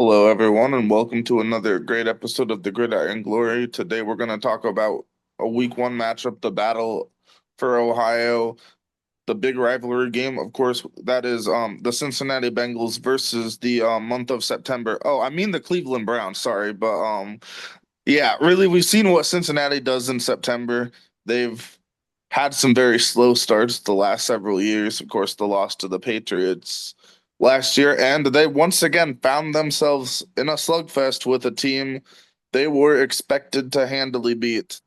Hello, everyone, and welcome to another great episode of the Gridiron Glory. Today, we're going to talk about a week one matchup, the battle for Ohio, the big rivalry game. Of course, that is the Cincinnati Bengals versus the month of September. Oh, I mean the Cleveland Browns, sorry, but yeah, really, we've seen what Cincinnati does in September. They've had some very slow starts the last several years. Of course, the loss to the Patriots last year, and they once again found themselves in a slugfest with a team they were expected to handily beat.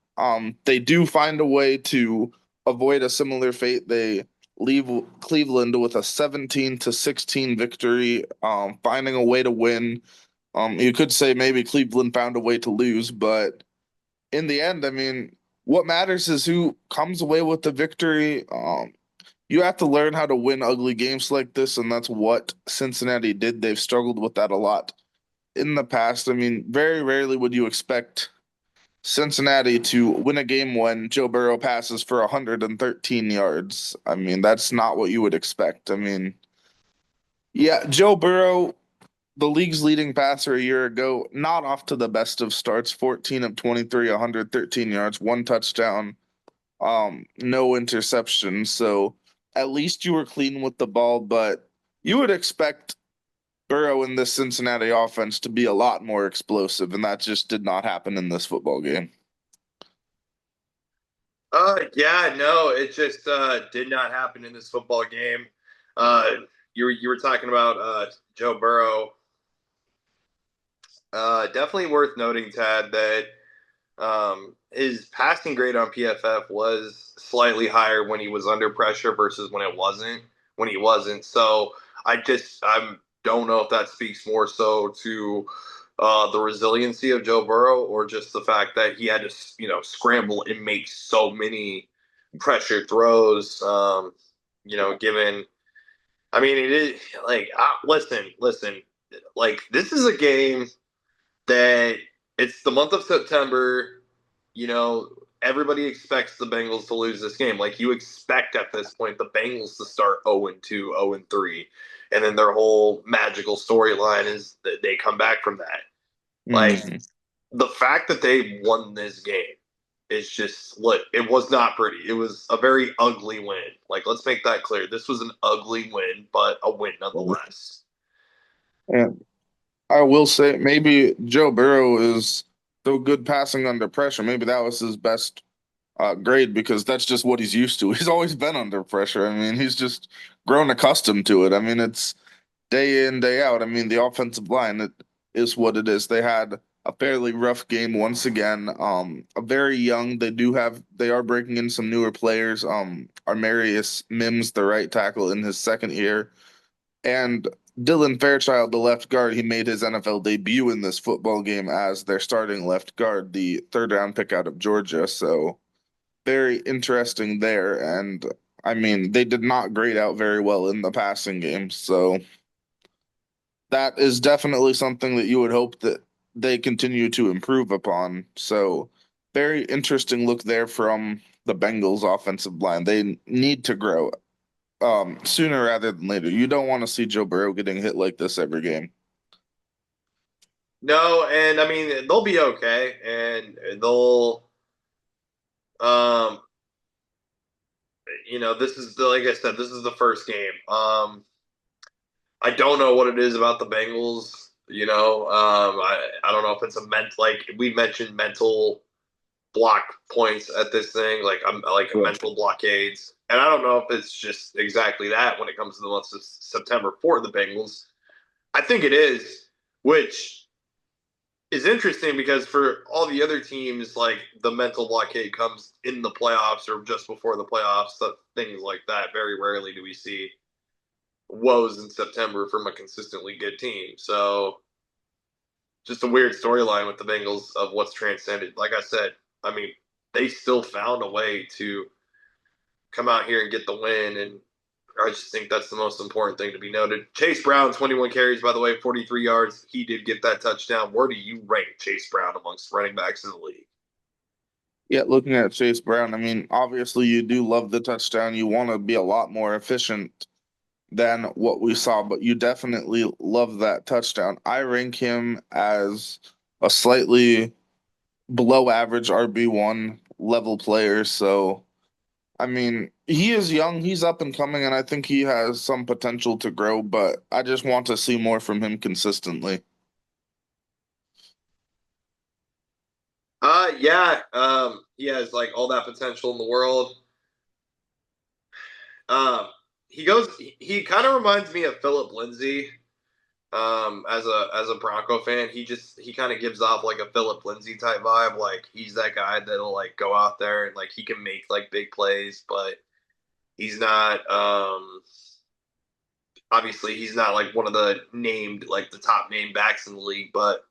They do find a way to avoid a similar fate. They leave Cleveland with a 17-16 victory, finding a way to win. You could say maybe Cleveland found a way to lose, but in the end, I mean, what matters is who comes away with the victory. You have to learn how to win ugly games like this, and that's what Cincinnati did. They've struggled with that a lot in the past. I mean, very rarely would you expect Cincinnati to win a game when Joe Burrow passes for 113 yards. I mean, that's not what you would expect. I mean, yeah, Joe Burrow, the league's leading passer a year ago, not off to the best of starts, 14 of 23, 113 yards, one touchdown, no interceptions. So at least you were clean with the ball, but you would expect Burrow in this Cincinnati offense to be a lot more explosive, and that just did not happen in this football game. Yeah, no, it just did not happen in this football game. Uh, you were talking about Joe Burrow. Definitely worth noting, Tad, that his passing grade on PFF was slightly higher when he was under pressure versus when it wasn't. When he wasn't, so I don't know if that speaks more so to the resiliency of Joe Burrow or just the fact that he had to scramble and make so many pressure throws. Given I mean it is like listen, like this is a game that it's the month of September. You know, everybody expects the Bengals to lose this game. Like you expect at this point the Bengals to start 0-2, 0-3. And then their whole magical storyline is that they come back from that. Like Hmm. the fact that they won this game is just look, it was not pretty. It was a very ugly win. Like let's make that clear. This was an ugly win, but a win nonetheless. And I will say maybe Joe Burrow is so good passing under pressure. Maybe that was his best grade because that's just what he's used to. He's always been under pressure. I mean, he's just grown accustomed to it. I mean, it's day in, day out. I mean, the offensive line, it is what it is. They had a fairly rough game once again. A very young. They are breaking in some newer players. Armarius Mims, the right tackle, in his second year, and Dylan Fairchild, the left guard. He made his NFL debut in this football game as their starting left guard, the third round pick out of Georgia. So very interesting there. And I mean, they did not grade out very well in the passing game. So that is definitely something that you would hope that they continue to improve upon. So, very interesting look there from the Bengals offensive line. They need to grow sooner rather than later. You don't want to see Joe Burrow getting hit like this every game. No, and I mean they'll be okay, and they'll um this is like I said, this is the first game. I don't know what it is about the Bengals. I don't know if it's a like we mentioned mental block points at this thing, like I'm like Yeah. mental blockades, and I don't know if it's just exactly that when it comes to the month of September for the Bengals. I think it is, which is interesting because for all the other teams, like the mental blockade comes in the playoffs or just before the playoffs, things like that. Very rarely do we see woes in September from a consistently good team. So just a weird storyline with the Bengals of what's transcended. Like I said, I mean, they still found a way to come out here and get the win, and I just think that's the most important thing to be noted. Chase Brown, 21 carries, by the way, 43 yards. He did get that touchdown. Where do you rank Chase Brown amongst running backs in the league? Yeah, looking at Chase Brown, I mean, obviously you do love the touchdown. You want to be a lot more efficient than what we saw, but you definitely love that touchdown. I rank him as a slightly below average RB1 level player. So, I mean, he is young, he's up and coming, and I think he has some potential to grow, but I just want to see more from him consistently. Yeah, he has like all that potential in the world. Um, he kind of reminds me of Philip Lindsay. As a Bronco fan, he kind of gives off like a Philip Lindsay type vibe. Like he's that guy that'll like go out there and like he can make like big plays, but he's not. Obviously, he's not like one of the named like the top name backs in the league. But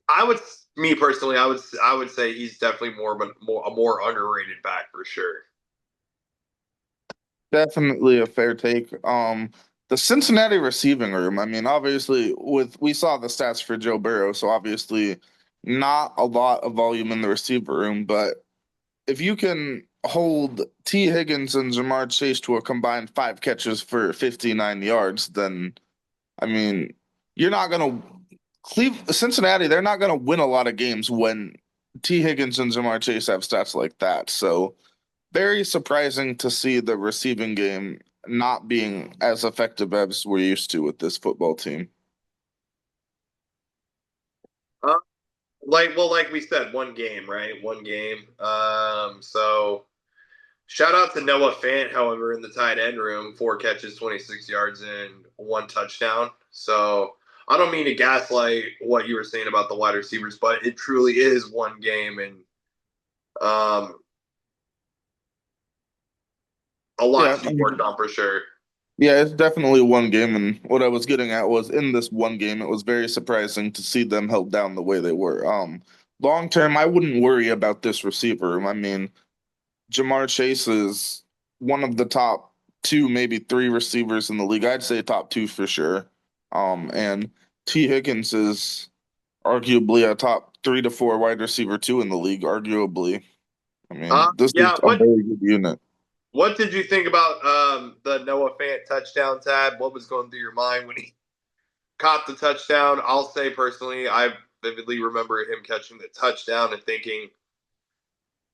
I would, me personally, I would say he's definitely a more underrated back for sure. Definitely a fair take. The Cincinnati receiving room, I mean, obviously with we saw the stats for Joe Burrow, so obviously not a lot of volume in the receiver room, but if you can hold T. Higgins and Jamar Chase to a combined 5 catches for 59 yards, then I mean, you're not gonna Cincinnati, they're not gonna win a lot of games when T. Higgins and Jamar Chase have stats like that. So very surprising to see the receiving game not being as effective as we're used to with this football team. Uh, like we said, one game, right? One game. So shout out to Noah Fant, however, in the tight end room, 4 catches, 26 yards, and 1 touchdown. So I don't mean to gaslight what you were saying about the wide receivers, but it truly is one game, and um, a lot Yeah, to I be worked mean, on for sure. yeah, it's definitely one game, and what I was getting at was in this one game, it was very surprising to see them held down the way they were. Long term, I wouldn't worry about this receiver room. I mean, Jamar Chase is one of the top two, maybe three receivers in the league. I'd say top two for sure. And T. Higgins is arguably a top 3 to 4 wide receiver two in the league, arguably. I mean, this is Yeah. a very good unit. What did you think about the Noah Fant touchdown, Tad? What was going through your mind when he caught the touchdown? I'll say personally, I vividly remember him catching the touchdown and thinking,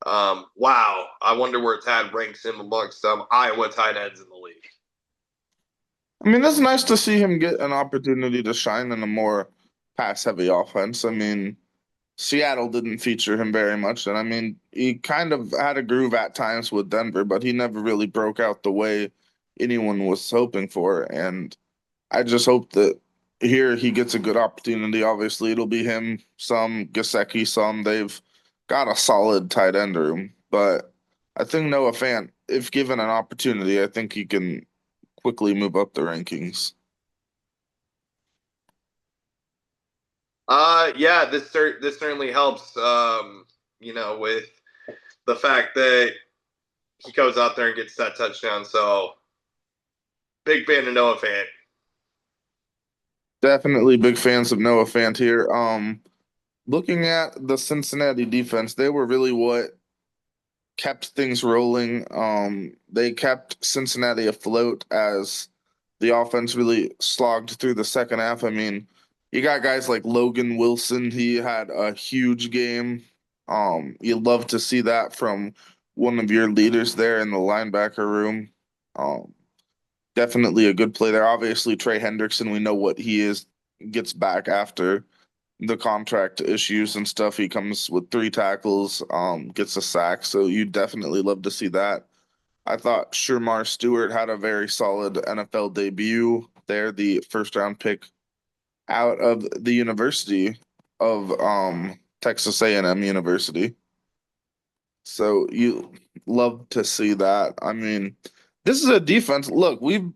wow, I wonder where Tad ranks him amongst some Iowa tight ends in the league. I mean, it's nice to see him get an opportunity to shine in a more pass-heavy offense. I mean, Seattle didn't feature him very much, and I mean, he kind of had a groove at times with Denver, but he never really broke out the way anyone was hoping for. And I just hope that here he gets a good opportunity. Obviously, it'll be him, some Gasecki, some. They've got a solid tight end room, but I think Noah Fant, if given an opportunity, I think he can quickly move up the rankings. Yeah, this certainly helps. With the fact that he goes out there and gets that touchdown. So big fan of Noah Fant. Definitely big fans of Noah Fant here. Looking at the Cincinnati defense, they were really what kept things rolling. They kept Cincinnati afloat as the offense really slogged through the second half. I mean, you got guys like Logan Wilson. He had a huge game. You love to see that from one of your leaders there in the linebacker room. Um, Definitely a good play there. Obviously, Trey Hendrickson, we know what he is, gets back after the contract issues and stuff. He comes with 3 tackles, gets a sack. So you definitely love to see that. I thought Shermar Stewart had a very solid NFL debut there, the first round pick out of the University of Texas A&M University. So you love to see that. I mean, this is a defense. Look, we've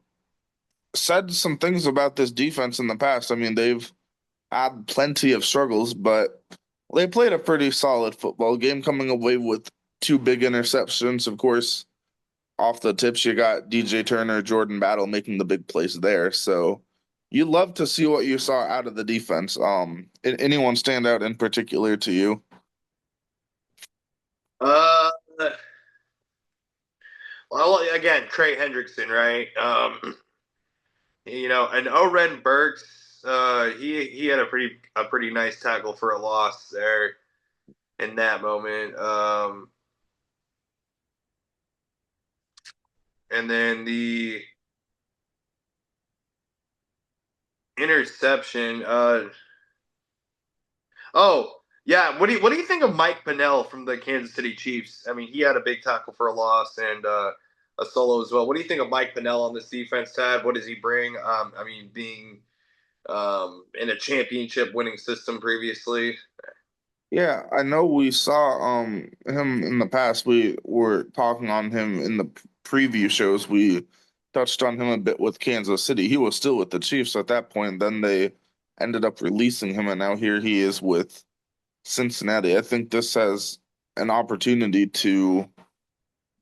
said some things about this defense in the past. I mean, they've had plenty of struggles, but they played a pretty solid football game, coming away with 2 big interceptions. Of course, off the tips, you got DJ Turner, Jordan Battle making the big plays there. So you love to see what you saw out of the defense. Anyone stand out in particular to you? Well, again, Trey Hendrickson, right? And Oren Burks, he had a pretty nice tackle for a loss there in that moment. And then the interception. Oh, yeah. What do you think of Mike Pennell from the Kansas City Chiefs? I mean, he had a big tackle for a loss and a solo as well. What do you think of Mike Pennell on this defense, Tad? What does he bring? I mean, being in a championship winning system previously. Yeah, I know we saw him in the past. We were talking on him in the preview shows. We touched on him a bit with Kansas City. He was still with the Chiefs at that point. Then they ended up releasing him, and now here he is with Cincinnati. I think this has an opportunity to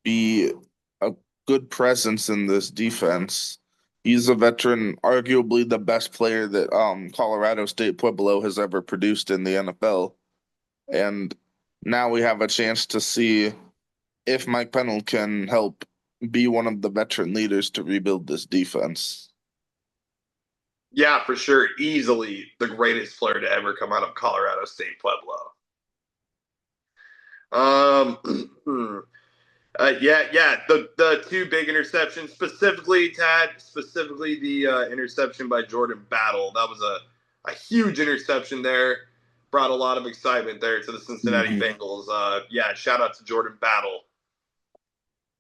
be a good presence in this defense. He's a veteran, arguably the best player that Colorado State Pueblo has ever produced in the NFL. And now we have a chance to see if Mike Pennell can help be one of the veteran leaders to rebuild this defense. Yeah, for sure. Easily the greatest player to ever come out of Colorado State Pueblo. Um, yeah. The two big interceptions, specifically Tad, specifically the interception by Jordan Battle. That was a huge interception there. Brought a lot of excitement there to the Cincinnati Mhm. Bengals. Yeah, shout out to Jordan Battle.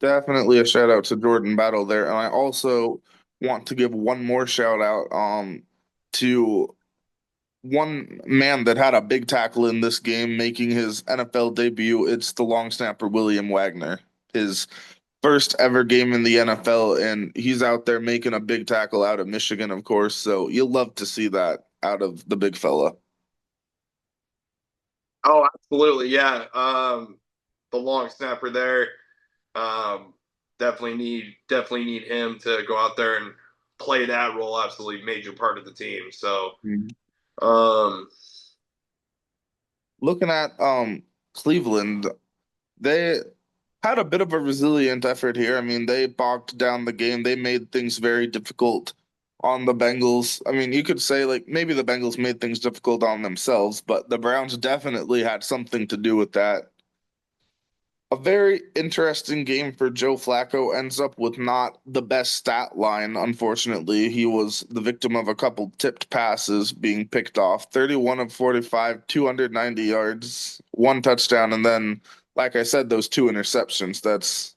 Definitely a shout out to Jordan Battle there. And I also want to give one more shout out to one man that had a big tackle in this game making his NFL debut. It's the long snapper William Wagner. His first ever game in the NFL, and he's out there making a big tackle out of Michigan, of course. So you'll love to see that out of the big fella. Oh, absolutely, yeah. The long snapper there. Um, definitely need him to go out there and play that role. Absolutely major part of the team. So, Mhm. um, Looking at Cleveland, they had a bit of a resilient effort here. I mean, they bogged down the game. They made things very difficult on the Bengals. I mean, you could say like maybe the Bengals made things difficult on themselves, but the Browns definitely had something to do with that. A very interesting game for Joe Flacco ends up with not the best stat line, unfortunately. He was the victim of a couple tipped passes being picked off. 31 of 45, 290 yards, one touchdown, and then, like I said, those two interceptions. That's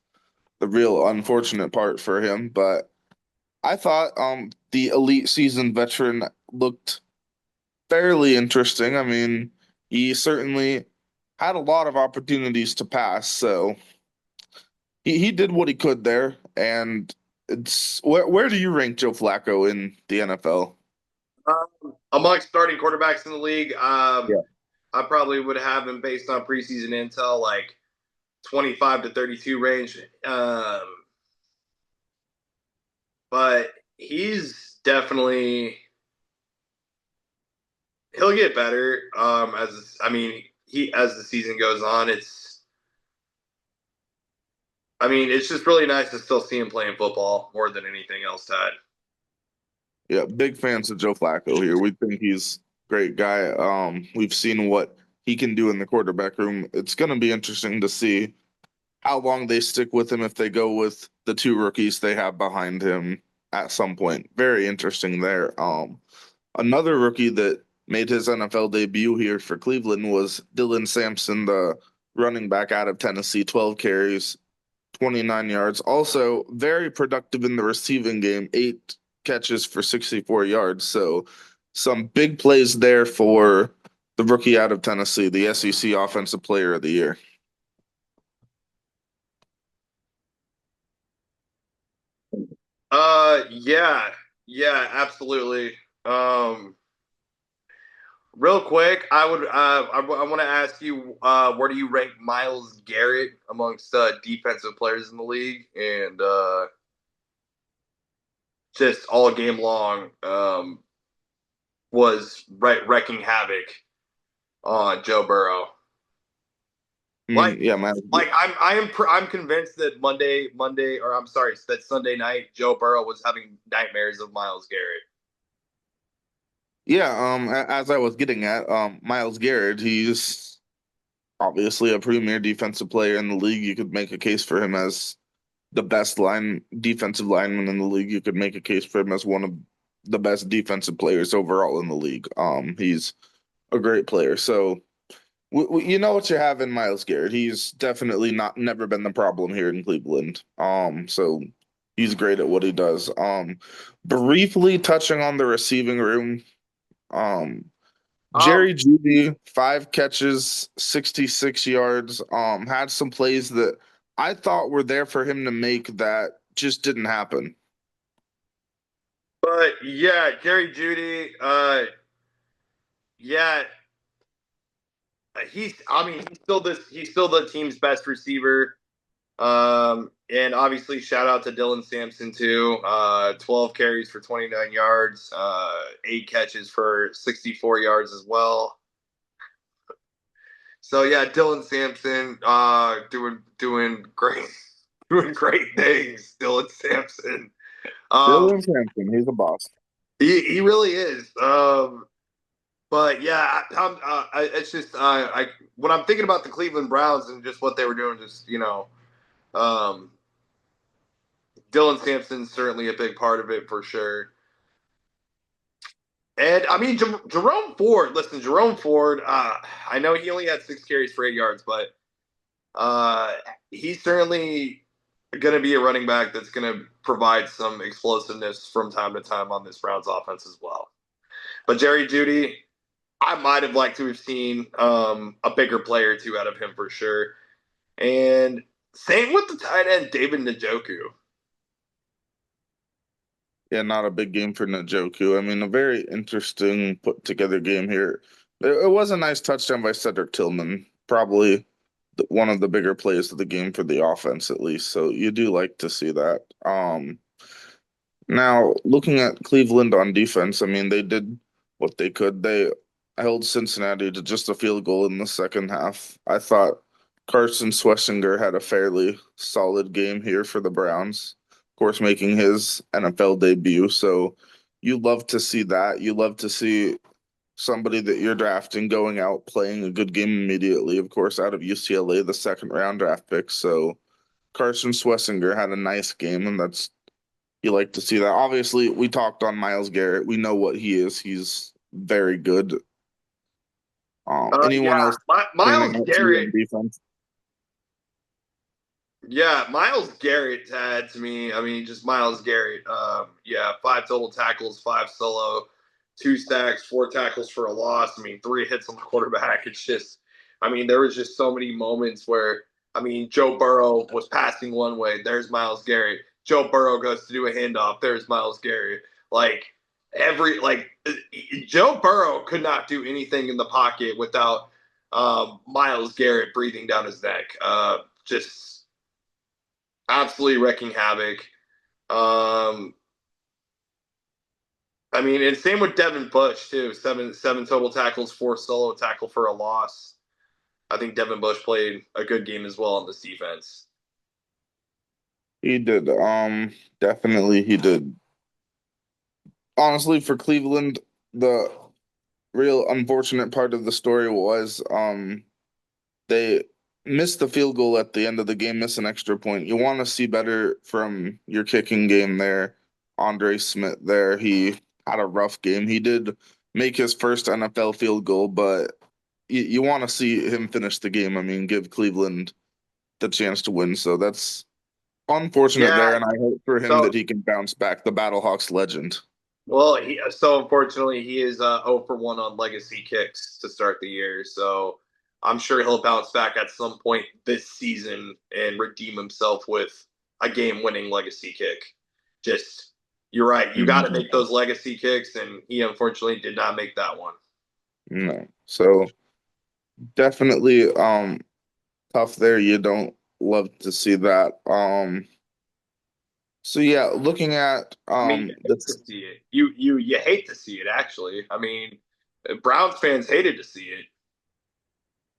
the real unfortunate part for him. But I thought the elite seasoned veteran looked fairly interesting. I mean, he certainly had a lot of opportunities to pass, so he did what he could there, and it's where do you rank Joe Flacco in the NFL? amongst starting quarterbacks in the league, Yeah. I probably would have him based on preseason intel, like 25 to 32 range. But he's definitely he'll get better. As I mean, he as the season goes on, it's just really nice to still see him playing football more than anything else, Tad. Yeah, big fans of Joe Flacco here. We think he's a great guy. We've seen what he can do in the quarterback room. It's going to be interesting to see how long they stick with him if they go with the two rookies they have behind him at some point. Very interesting there. Another rookie that made his NFL debut here for Cleveland was Dylan Sampson, the running back out of Tennessee, 12 carries, 29 yards. Also, very productive in the receiving game, eight catches for 64 yards. So, some big plays there for the rookie out of Tennessee, the SEC Offensive Player of the Year. Yeah, yeah, absolutely. Um, Real quick, I want to ask you, where do you rank Miles Garrett amongst defensive players in the league, and just all game long was wrecking havoc on Joe Burrow. I Like, mean, yeah, I'm convinced that I'm sorry, that Sunday night Joe Burrow was having nightmares of Miles Garrett. yeah. As I was getting at, Miles Garrett, he's obviously a premier defensive player in the league. You could make a case for him as the best defensive lineman in the league. You could make a case for him as one of the best defensive players overall in the league. He's a great player. So you know what you have in Miles Garrett. He's definitely not never been the problem here in Cleveland. So he's great at what he does. Briefly touching on the receiving room. Um, Um, Jerry Jeudy, 5 catches, 66 yards. Had some plays that I thought were there for him to make that just didn't happen. but yeah, Jerry Judy, yeah, he's still the team's best receiver. And obviously, shout out to Dylan Sampson too. 12 carries for 29 yards, 8 catches for 64 yards as well. So yeah, Dylan Sampson, doing great, doing great things. Dylan Sampson, um, Dylan Sampson, he's a boss. he really is. But yeah, it's just I when I'm thinking about the Cleveland Browns and just what they were doing, just um, Dylan Sampson's certainly a big part of it for sure. And I mean, Jerome Ford. Listen, Jerome Ford. I know he only had 6 carries for 8 yards, but uh, he's certainly going to be a running back that's going to provide some explosiveness from time to time on this Browns offense as well. But Jerry Jeudy, I might have liked to have seen a bigger player or two out of him for sure. And same with the tight end David Njoku. Yeah, not a big game for Njoku. I mean, a very interesting put together game here. It was a nice touchdown by Cedric Tillman, probably one of the bigger plays of the game for the offense, at least. So you do like to see that. Now, looking at Cleveland on defense, I mean, they did what they could. They held Cincinnati to just a field goal in the second half. I thought Carson Swessinger had a fairly solid game here for the Browns, of course, making his NFL debut. So you love to see that. You love to see somebody that you're drafting going out playing a good game immediately, of course, out of UCLA, the second round draft pick. So Carson Swessinger had a nice game, and that's you like to see that. Obviously, we talked on Miles Garrett. We know what he is. He's very good. Anyone Yeah, else standing Miles out to you Garrett. on defense? Yeah, Miles Garrett had to me. I mean, just Miles Garrett. Yeah, 5 total tackles, 5 solo, 2 sacks, 4 tackles for a loss. I mean, 3 hits on the quarterback. It's just, I mean, there was just so many moments where, I mean, Joe Burrow was passing one way. There's Miles Garrett. Joe Burrow goes to do a handoff. There's Miles Garrett. Like like Joe Burrow could not do anything in the pocket without Miles Garrett breathing down his neck. Just absolutely wrecking havoc. Um, I mean, and same with Devin Bush too. Seven total tackles, 4 solo tackle for a loss. I think Devin Bush played a good game as well on this defense. He did. Definitely he did. Honestly, for Cleveland, the real unfortunate part of the story was they missed the field goal at the end of the game, miss an extra point. You want to see better from your kicking game there. Andre Smith there, he had a rough game. He did make his first NFL field goal, but you want to see him finish the game. I mean, give Cleveland the chance to win. So that's unfortunate Yeah. there, and I hope for him So that he can bounce back. The Battlehawks legend. so unfortunately he is 0 for 1 on legacy kicks to start the year. So I'm sure he'll bounce back at some point this season and redeem himself with a game-winning legacy kick. Just you're right. You got to Mhm. make those legacy kicks, and he unfortunately did not make that one. No. So definitely tough there. You don't love to see that. So yeah, looking at I mean, you hate to this see it. You hate to see it. Actually, I mean, Browns fans hated to see it.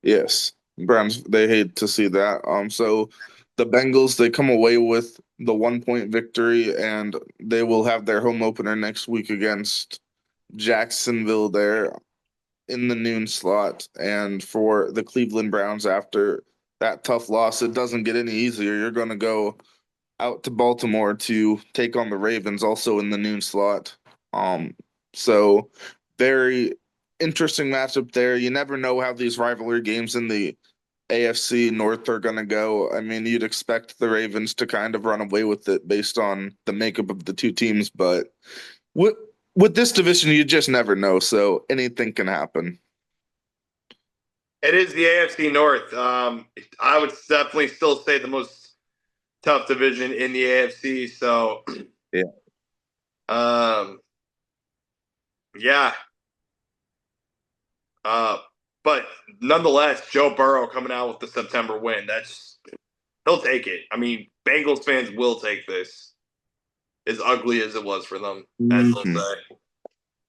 yes. Browns, they hate to see that. So the Bengals, they come away with the 1 point victory, and they will have their home opener next week against Jacksonville there in the noon slot. And for the Cleveland Browns, after that tough loss, it doesn't get any easier. You're going to go out to Baltimore to take on the Ravens, also in the noon slot. Um, so very interesting matchup there. You never know how these rivalry games in the AFC North are going to go. I mean, you'd expect the Ravens to kind of run away with it based on the makeup of the two teams, but with with this division, you just never know. So anything can happen. It is the AFC North. I would definitely still say the most tough division in the AFC. So, Yeah. um, yeah. Uh, but nonetheless, Joe Burrow coming out with the September win. He'll take it. I mean, Bengals fans will take this, as ugly as it was for them, as they'll Mhm. say.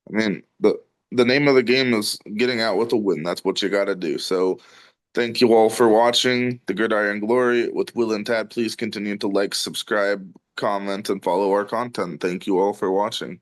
I mean, the name of the game is getting out with a win. That's what you got to do. So thank you all for watching the Gridiron Glory with Will and Tad. Please continue to like, subscribe, comment, and follow our content. Thank you all for watching.